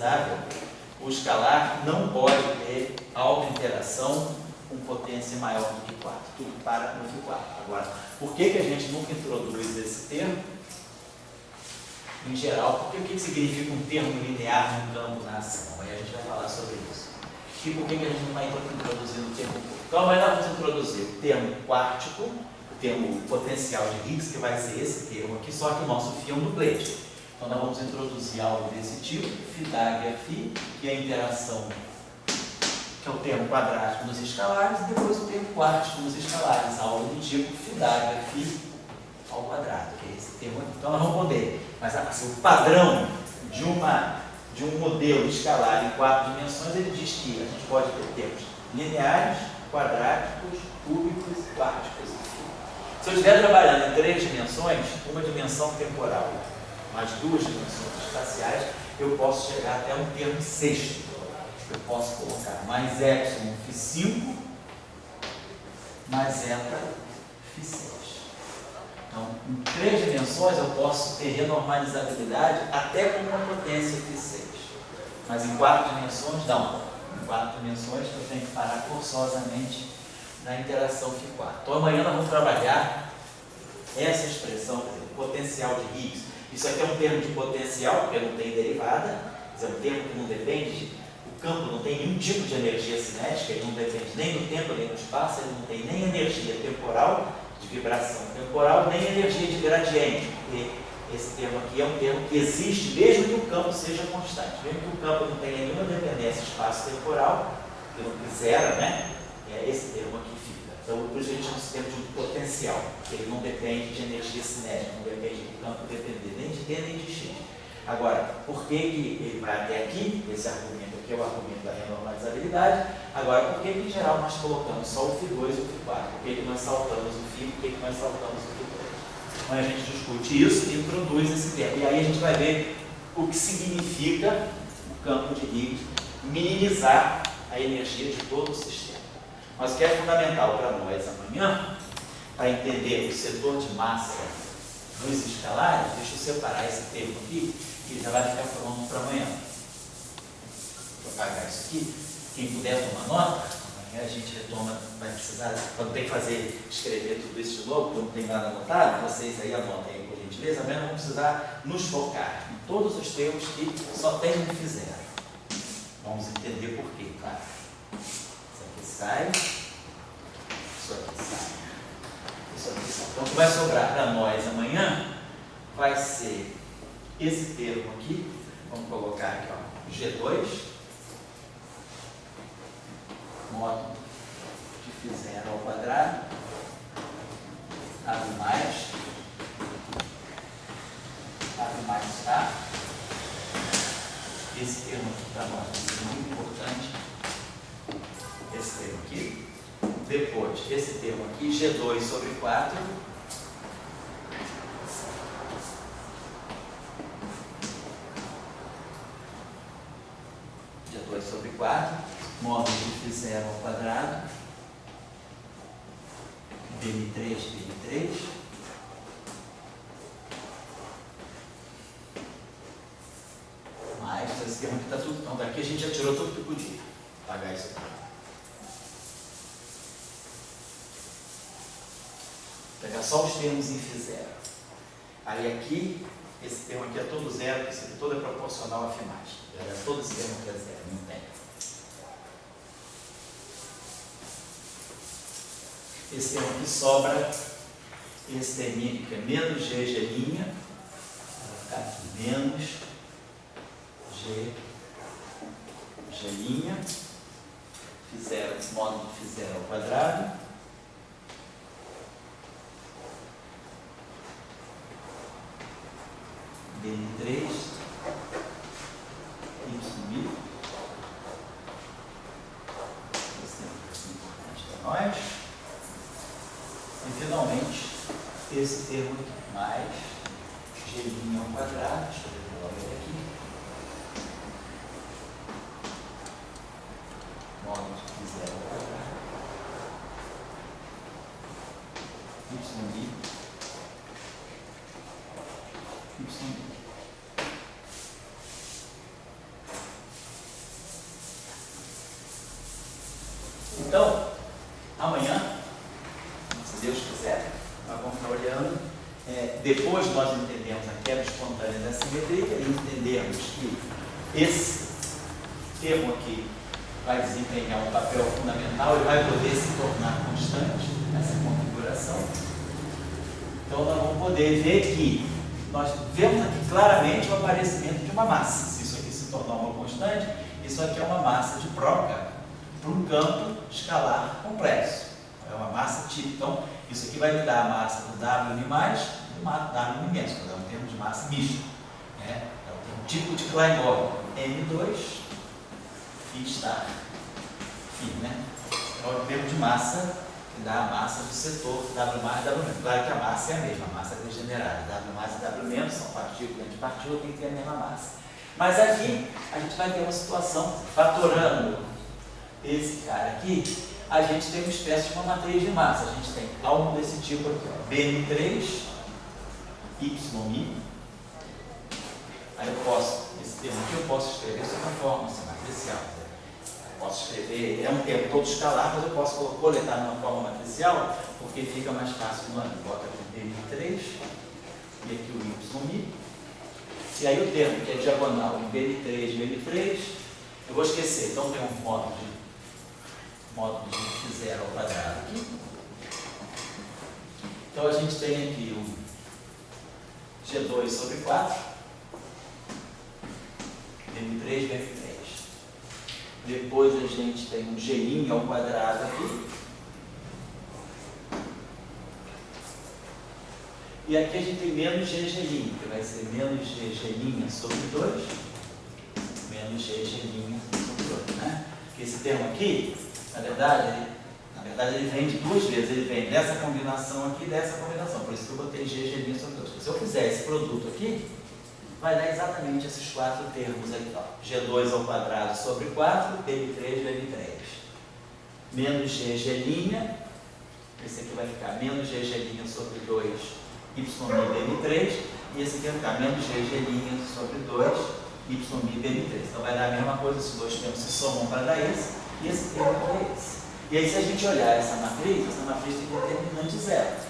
generalizável, o escalar não pode ter autointeração com potência maior do que 4. Tudo para no que 4. Agora, por que a gente nunca introduz esse termo? Em geral, porque o que significa um termo linear num campo na ação? Aí a gente vai falar sobre isso. E por que a gente não vai introduzir o termo? Então, nós vamos introduzir o termo quártico, o termo potencial de Higgs, que vai ser esse termo aqui, só que o nosso φ é um duplete. Então, nós vamos introduzir algo desse tipo, φ', que é a interação, que é o termo quadrático nos escalares, e depois o termo quártico nos escalares, algo do tipo φ' ao quadrado, que é esse termo aqui. Então, nós vamos poder, mas assim, o padrão de um modelo escalar em 4 dimensões, ele diz que a gente pode ter termos lineares, quadráticos, cúbicos e quárticos. Se eu estiver trabalhando em 3 dimensões, uma dimensão temporal, mais 2 dimensões espaciais, eu posso chegar até um termo sexto. Eu posso colocar mais epsilon φ5 mais zeta φ6. Então, em 3 dimensões eu posso ter renormalizabilidade até com uma potência φ6. Mas em 4 dimensões, não. Em 4 dimensões eu tenho que parar forçosamente na interação φ4. Então amanhã nós vamos trabalhar essa expressão, por exemplo, potencial de Higgs. Isso aqui é um termo de potencial, porque não tem derivada. Isso é um termo que não depende, o campo não tem nenhum tipo de energia cinética, ele não depende nem do tempo nem do espaço, ele não tem nem energia temporal, de vibração temporal, nem energia de gradiente, porque esse termo aqui é um termo que existe mesmo que o campo seja constante, mesmo que o campo não tenha nenhuma dependência espaço-temporal, que não zera, né? É esse termo aqui fica. Então, por isso a gente chama esse termo de potencial, porque ele não depende de energia cinética, não depende do campo depender nem de D nem de X. Agora, por que ele vai até aqui? Esse argumento aqui é o argumento da renormalizabilidade. Agora, por que em geral nós colocamos só o φ2 e o φ4? Por que nós saltamos o φ? Por que nós saltamos o φ3? Então a gente discute isso e introduz esse termo. E aí a gente vai ver o que significa o campo de Higgs minimizar a energia de todo o sistema. Mas o que é fundamental para nós amanhã, para entender o setor de massa dos escalares, deixa eu separar esse termo aqui, que já vai ficar pronto para amanhã. Vou apagar isso aqui. Quem puder tomar nota, amanhã a gente retoma, vai precisar, quando tem que escrever tudo isso de novo, porque não tem nada anotado, vocês aí anotem aí por gentileza, amanhã vamos precisar nos focar em todos os termos que só tem um fizeram. Vamos entender por quê, claro. Isso aqui sai, isso aqui sai, isso aqui sai. Então o que vai sobrar para nós amanhã vai ser esse termo aqui, vamos colocar aqui, ó, G2, módulo de φ0 ao quadrado, abre mais tá? Esse termo aqui para nós é muito importante, esse termo aqui. Depois, esse termo aqui, G2 sobre 4, G2 sobre 4, módulo de φ0 ao quadrado, dm3, mais, esse termo aqui está tudo, então daqui a gente já tirou tudo que podia. Vou apagar isso aqui. Vou pegar só os termos em φ0. Aí aqui, esse termo aqui é todo zero, porque esse aqui todo é proporcional a φ+. Todo esse termo aqui é zero, não tem. Esse termo aqui sobra, esse terminho que é menos G', vai ficar aqui, menos G', φ0, módulo de φ0 ao quadrado, dm3, y', esse termo é importante para nós. E finalmente, esse termo aqui, mais G' ao quadrado, deixa eu ver logo ele aqui, módulo de φ0 ao quadrado, y', Então, amanhã, se Deus quiser, nós vamos estar olhando. Depois nós entendemos a quebra espontânea da simetria e entendemos que esse termo aqui vai desempenhar um papel fundamental e vai poder se tornar constante nessa configuração. Então nós vamos poder ver que nós vemos aqui claramente o aparecimento de uma massa. Se isso aqui se tornar uma constante, isso aqui é uma massa de Broca para um campo escalar complexo. É uma massa típica. Então, isso aqui vai me dar a massa do W mais e do W imenso, que é um termo de massa mista. É um termo típico de Klein-Bor. M2 e estar φ, né? Então, é um termo de massa que dá a massa do setor W mais e W menos. Claro que a massa é a mesma, a massa é degenerada. W mais e W menos são partículas de partícula, tem que ter a mesma massa. Mas aqui, a gente vai ter uma situação fatorando esse cara aqui. A gente tem uma espécie de uma matriz de massa. A gente tem algo desse tipo aqui, ó, BM3, YI. Aí eu posso, esse termo aqui eu posso escrever sob uma forma assim, matricial. Eu posso escrever, é um termo todo escalar, mas eu posso coletar numa forma matricial, porque fica mais fácil no ano. Bota aqui BM3 e aqui o YI. E aí o termo que é diagonal em BM3, BM3, eu vou esquecer. Então tem um módulo de x0 ao quadrado aqui. Então a gente tem aqui o G2 sobre 4, BM3, BM3. Depois a gente tem um G' ao quadrado aqui. E aqui a gente tem menos GG', que vai ser menos GG' sobre 2, menos GG' sobre 2, né? Porque esse termo aqui, na verdade ele vem de duas vezes, ele vem dessa combinação aqui e dessa combinação, por isso que eu botei GG' sobre 2. Se eu fizer esse produto aqui, vai dar exatamente esses quatro termos aqui, ó. G2 ao quadrado sobre 4, BM3, BM3. Menos GG', esse aqui vai ficar menos GG' sobre 2, YI BM3, e esse aqui vai ficar menos GG' sobre 2, YI BM3. Então vai dar a mesma coisa, esses dois termos se somam para dar esse, e esse termo para esse. E aí se a gente olhar essa matriz tem determinante zero.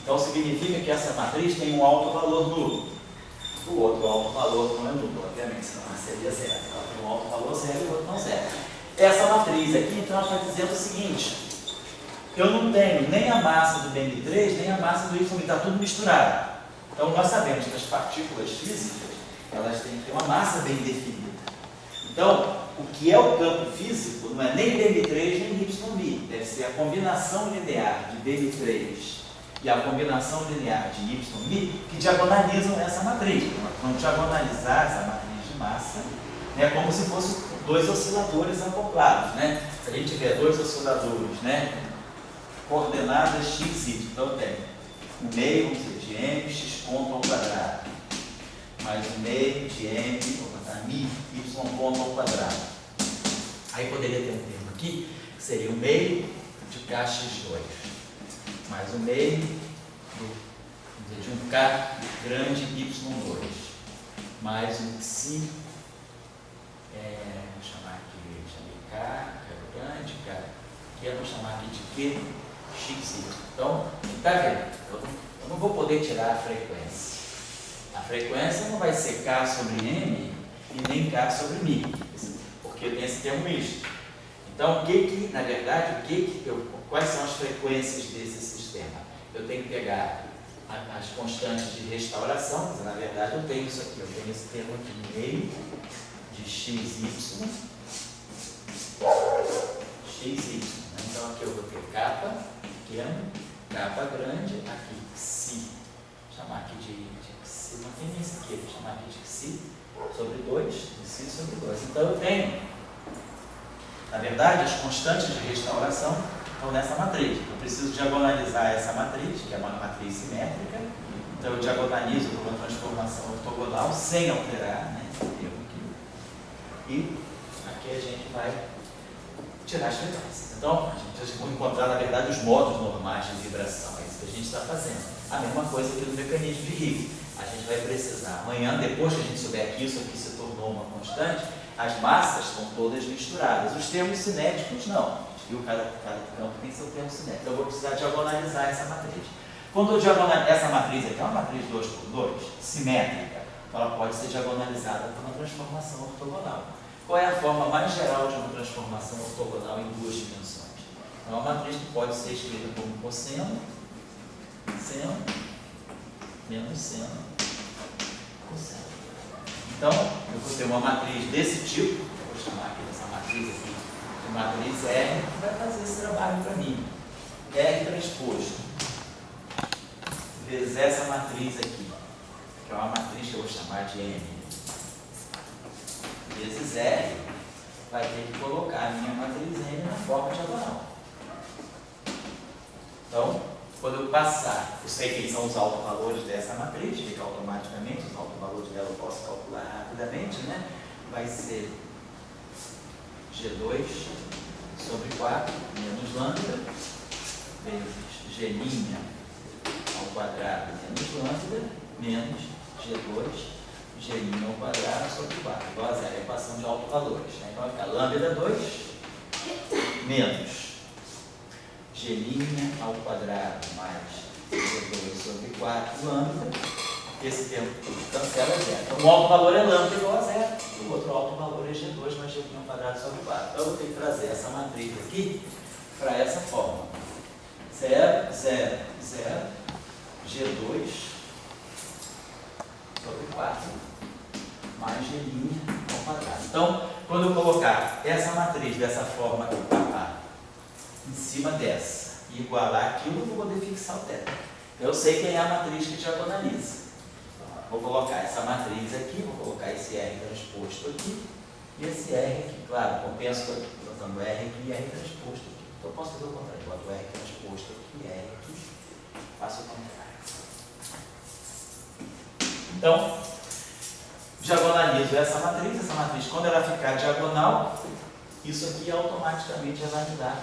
Então significa que essa matriz tem um alto valor nulo. O outro alto valor não é nulo, obviamente, senão seria zero. Ela tem um alto valor zero e o outro não zero. Essa matriz aqui, então, ela está dizendo o seguinte: eu não tenho nem a massa do BM3, nem a massa do YI, está tudo misturado. Então nós sabemos que as partículas físicas, elas têm que ter uma massa bem definida. Então, o que é o campo físico não é nem BM3 nem YI, deve ser a combinação linear de BM3 e a combinação linear de YI que diagonalizam essa matriz. Nós vamos diagonalizar essa matriz de massa, né, como se fossem dois osciladores acoplados. Né? Se a gente tiver dois osciladores, né, coordenadas x, y, então eu tenho um meio, vamos dizer, de m, x ponto ao quadrado, mais um meio de m, vou botar mi, y ponto ao quadrado. Aí poderia ter um termo aqui, que seria o meio de kx2, mais o meio de um k grande y2, mais um xi, vou chamar aqui, chamei k grande, k, que eu vou chamar aqui de q, xy. Então, está vendo? Eu não vou poder tirar a frequência. A frequência não vai ser k sobre m e nem k sobre mi, porque eu tenho esse termo misto. Então, na verdade, quais são as frequências desse sistema? Eu tenho que pegar as constantes de restauração, mas na verdade eu tenho isso aqui, eu tenho esse termo aqui, meio de xy, então aqui eu vou ter k pequeno, k grande, aqui xi, vou chamar aqui de xi, não tem nem esse aqui, vou chamar aqui de xi sobre 2, de xi sobre 2. Então eu tenho, na verdade, as constantes de restauração estão nessa matriz. Eu preciso diagonalizar essa matriz, que é uma matriz simétrica, então eu diagonalizo por uma transformação ortogonal sem alterar, né, esse termo aqui. E aqui a gente vai tirar as frequências. Então, a gente vai encontrar, na verdade, os modos normais de vibração. É isso que a gente está fazendo. A mesma coisa aqui do mecanismo de Higgs. A gente vai precisar, amanhã, depois que a gente souber que isso aqui se tornou uma constante, As massas estão todas misturadas. Os termos cinéticos não. A gente viu cada campo tem seu termo cinético. Eu vou precisar diagonalizar essa matriz. Quando eu diagonalizo essa matriz aqui, é uma matriz 2×2, simétrica, ela pode ser diagonalizada por uma transformação ortogonal. Qual é a forma mais geral de uma transformação ortogonal em duas dimensões? É uma matriz que pode ser escrita como cosseno, seno, menos seno, cosseno. Então, eu vou ter uma matriz desse tipo, eu vou chamar aqui dessa matriz aqui, de matriz R, que vai fazer esse trabalho para mim. R transposto vezes essa matriz aqui, que é uma matriz que eu vou chamar de M, vezes R, vai ter que colocar a minha matriz M na forma diagonal. Então, quando eu passar, eu sei quem são os autovalores dessa matriz, fica automaticamente, os autovalores dela eu posso calcular rapidamente, né? Vai ser G2 sobre 4 menos lambda, vezes G' ao quadrado menos lambda, menos G2, G' ao quadrado sobre 4, igual a zero, é a equação de autovalores. Né? Então vai ficar lambda 2 menos G' ao quadrado mais G2 sobre 4 lambda, esse termo cancela zero. Então o autovalor é lambda igual a zero, o outro autovalor é G2 mais G' ao quadrado sobre 4. Então eu vou ter que trazer essa matriz aqui para essa forma. 0, 0, 0, G2 sobre 4 mais G' ao quadrado. Então, quando eu colocar essa matriz dessa forma aqui, em cima dessa, e igualar aquilo, eu vou poder fixar o θ. Eu sei quem é a matriz que diagonaliza. Então, vou colocar essa matriz aqui, vou colocar esse R transposto aqui, e esse R aqui. Claro, compenso botando R aqui e R transposto aqui. Então, eu posso fazer o contrário. Boto R transposto aqui, R aqui, faço o contrário. Então, diagonalizo essa matriz, quando ela ficar diagonal, isso aqui automaticamente vai me dar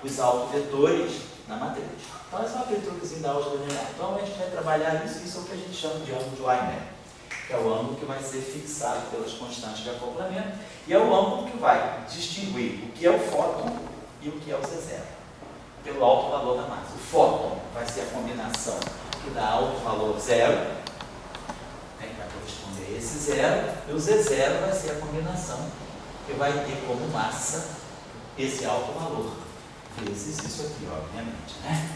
os autovetores na matriz. Então, essa é uma aberturazinha da álgebra linear. Então, a gente vai trabalhar isso, isso é o que a gente chama de ângulo de Weinberg, que é o ângulo que vai ser fixado pelas constantes de acoplamento, e é o ângulo que vai distinguir o que é o fóton e o que é o Z0, pelo alto valor da massa. O fóton vai ser a combinação que dá alto valor zero, né, que vai corresponder a esse zero, e o Z0 vai ser a combinação que vai ter como massa esse alto valor, vezes isso aqui, obviamente, né?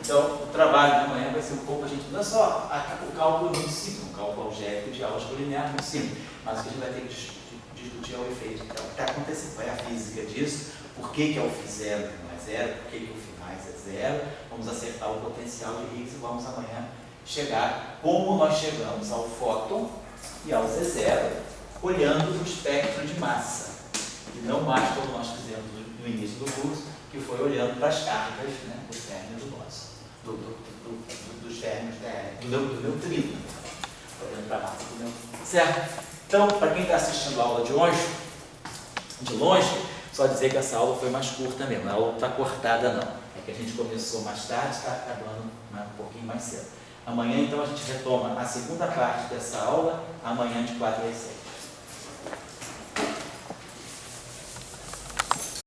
Então, o trabalho de amanhã vai ser um pouco, a gente não é só o cálculo muito simples, um cálculo algébrico de álgebra linear muito simples, mas o que a gente vai ter que discutir é o efeito, então, o que está acontecendo, qual é a física disso, por que é o φ zero que não é zero, por que o φ mais é zero, vamos acertar o potencial de Higgs e vamos amanhã chegar como nós chegamos ao fóton e ao Z0, olhando o espectro de massa, e não mais como nós fizemos no início do curso, que foi olhando para as cargas, né, dos términos do Bóson, dos términos do neutrino, olhando para a massa do neutrino. Certo? Então, para quem está assistindo a aula de longe, só dizer que essa aula foi mais curta mesmo, a aula não está cortada não, é que a gente começou mais tarde, está acabando um pouquinho mais cedo. Amanhã, então, a gente retoma a segunda parte dessa aula, amanhã de 4 às 6.